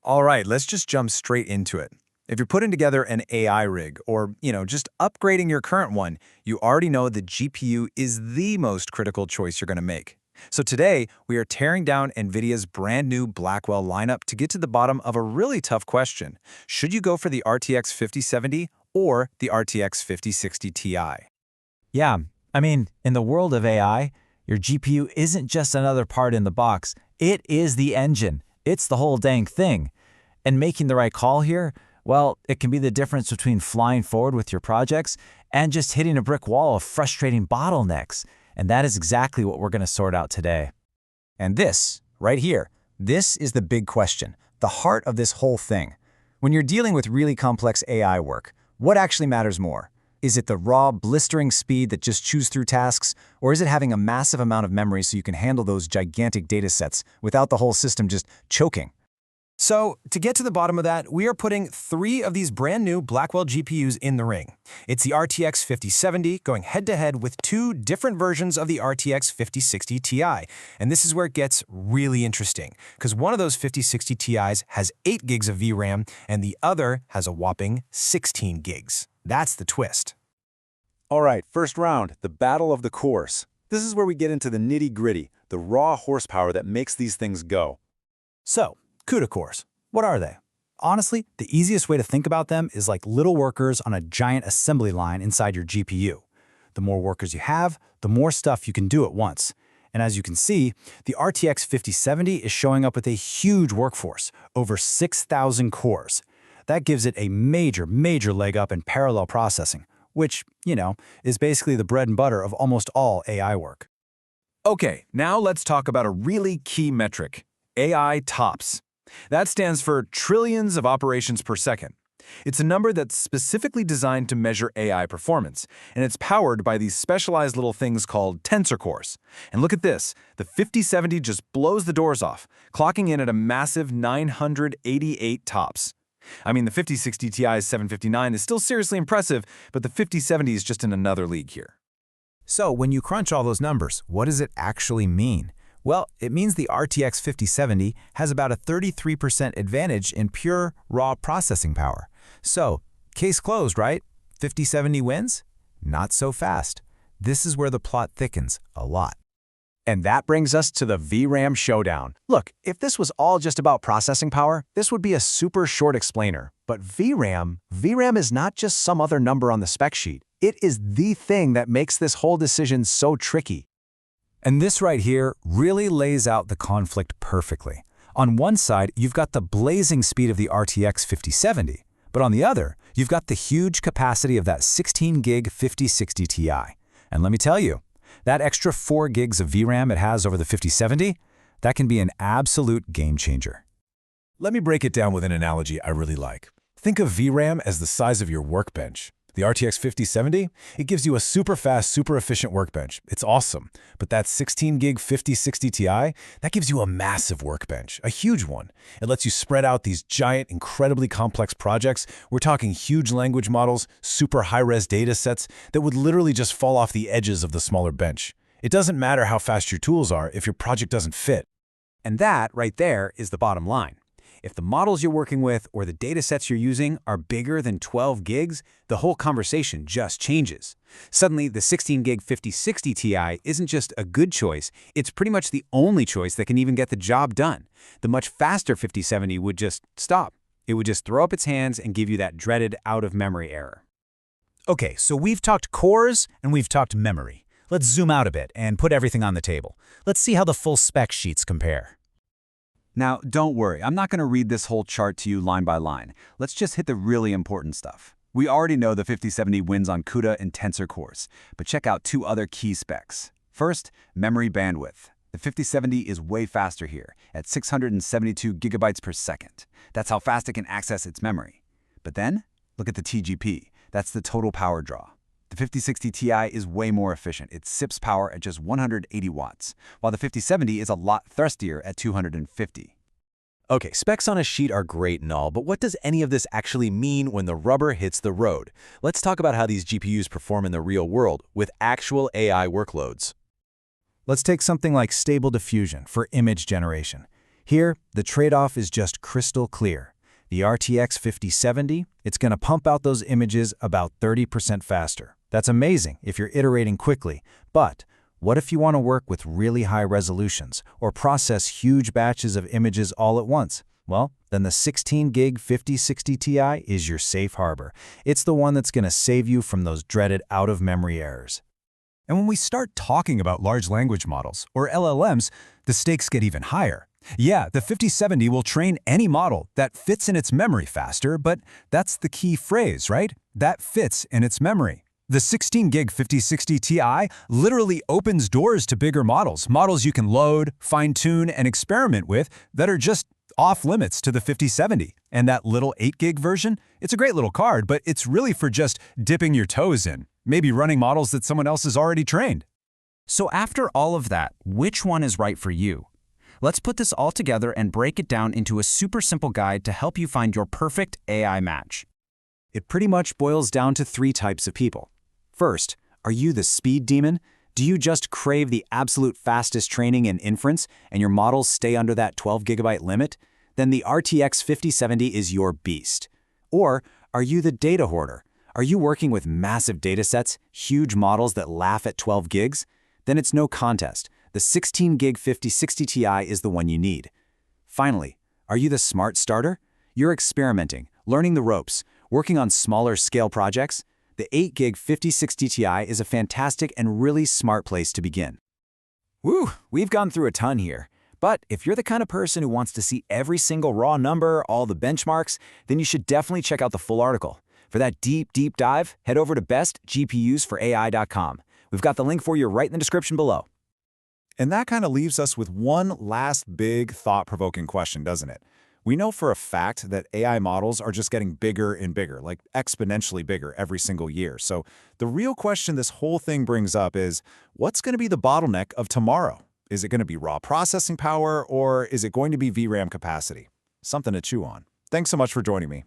All right, let's just jump straight into it. If you're putting together an AI rig or, just upgrading your current one, you already know the GPU is the most critical choice you're going to make. So today, we are tearing down NVIDIA's brand new Blackwell lineup to get to the bottom of a really tough question. Should you go for the RTX 5070 or the RTX 5060 Ti? Yeah, in the world of AI, your GPU isn't just another part in the box. It is the engine. It's the whole dang thing. And making the right call here, well, it can be the difference between flying forward with your projects and just hitting a brick wall of frustrating bottlenecks. And that is exactly what we're going to sort out today. And this, right here, this is the big question, the heart of this whole thing. When you're dealing with really complex AI work, what actually matters more? Is it the raw, blistering speed that just chews through tasks, or is it having a massive amount of memory so you can handle those gigantic data sets without the whole system just choking? So, to get to the bottom of that, we are putting 3 of these brand new Blackwell GPUs in the ring. It's the RTX 5070 going head-to-head with 2 different versions of the RTX 5060 Ti. And this is where it gets really interesting, because one of those 5060 Ti's has 8 gigs of VRAM, and the other has a whopping 16 gigs. That's the twist. All right, first round, the battle of the cores. This is where we get into the nitty-gritty, the raw horsepower that makes these things go. So, CUDA cores. What are they? Honestly, the easiest way to think about them is like little workers on a giant assembly line inside your GPU. The more workers you have, the more stuff you can do at once. And as you can see, the RTX 5070 is showing up with a huge workforce, over 6,000 cores. That gives it a major leg up in parallel processing, which, is basically the bread and butter of almost all AI work. Okay, now let's talk about a really key metric, AI TOPS. That stands for trillions of operations per second. It's a number that's specifically designed to measure AI performance, and it's powered by these specialized little things called tensor cores. And look at this, the 5070 just blows the doors off, clocking in at a massive 988 TOPS. The 5060 Ti's 759 is still seriously impressive, but the 5070 is just in another league here. So when you crunch all those numbers, what does it actually mean? Well, it means the RTX 5070 has about a 33% advantage in pure, raw processing power. So, case closed, right? 5070 wins? Not so fast. This is where the plot thickens a lot. And that brings us to the VRAM showdown. Look, if this was all just about processing power, this would be a super short explainer. But VRAM is not just some other number on the spec sheet. It is the thing that makes this whole decision so tricky. And this right here really lays out the conflict perfectly. On one side, you've got the blazing speed of the RTX 5070, but on the other, you've got the huge capacity of that 16-gig 5060 Ti. And let me tell you, that extra 4 gigs of VRAM it has over the 5070, that can be an absolute game changer. Let me break it down with an analogy I really like. Think of VRAM as the size of your workbench. The RTX 5070, it gives you a super fast, super efficient workbench. It's awesome. But that 16-gig 5060 Ti, that gives you a massive workbench, a huge one. It lets you spread out these giant, incredibly complex projects. We're talking huge language models, super high-res data sets that would literally just fall off the edges of the smaller bench. It doesn't matter how fast your tools are if your project doesn't fit. And that, right there, is the bottom line. If the models you're working with or the data sets you're using are bigger than 12 gigs, the whole conversation just changes. Suddenly, the 16-gig 5060 Ti isn't just a good choice, it's pretty much the only choice that can even get the job done. The much faster 5070 would just stop. It would just throw up its hands and give you that dreaded out-of-memory error. Okay, so we've talked cores and we've talked memory. Let's zoom out a bit and put everything on the table. Let's see how the full spec sheets compare. Now, don't worry, I'm not going to read this whole chart to you line by line. Let's just hit the really important stuff. We already know the 5070 wins on CUDA and tensor cores, but check out 2 other key specs. First, memory bandwidth. The 5070 is way faster here, at 672 gigabytes per second. That's how fast it can access its memory. But then, look at the TGP. That's the total power draw. The 5060 Ti is way more efficient. It sips power at just 180 watts, while the 5070 is a lot thrustier at 250. Okay, specs on a sheet are great and all, but what does any of this actually mean when the rubber hits the road? Let's talk about how these GPUs perform in the real world with actual AI workloads. Let's take something like Stable Diffusion for image generation. Here, the trade-off is just crystal clear. The RTX 5070, it's going to pump out those images about 30% faster. That's amazing if you're iterating quickly, but what if you want to work with really high resolutions or process huge batches of images all at once? Well, then the 16GB 5060 Ti is your safe harbor. It's the one that's going to save you from those dreaded out-of-memory errors. And when we start talking about large language models, or LLMs, the stakes get even higher. Yeah, the 5070 will train any model that fits in its memory faster, but that's the key phrase, right? That fits in its memory. The 16GB 5060 Ti literally opens doors to bigger models, models you can load, fine-tune, and experiment with that are just off limits to the 5070. And that little 8GB version, it's a great little card, but it's really for just dipping your toes in, maybe running models that someone else has already trained. So after all of that, which one is right for you? Let's put this all together and break it down into a super simple guide to help you find your perfect AI match. It pretty much boils down to 3 types of people. First, are you the speed demon? Do you just crave the absolute fastest training and inference, and your models stay under that 12GB limit? Then the RTX 5070 is your beast. Or are you the data hoarder? Are you working with massive datasets, huge models that laugh at 12 gigs? Then it's no contest. The 16GB 5060 Ti is the one you need. Finally, are you the smart starter? You're experimenting, learning the ropes, working on smaller scale projects? The 8GB 5060 Ti is a fantastic and really smart place to begin. Woo, we've gone through a ton here. But if you're the kind of person who wants to see every single raw number, all the benchmarks, then you should definitely check out the full article. For that deep dive, head over to bestgpusforai.com. We've got the link for you right in the description below. And that kind of leaves us with one last big thought-provoking question, doesn't it? We know for a fact that AI models are just getting bigger and bigger, like exponentially bigger every single year. So the real question this whole thing brings up is, what's going to be the bottleneck of tomorrow? Is it going to be raw processing power, or is it going to be VRAM capacity? Something to chew on. Thanks so much for joining me.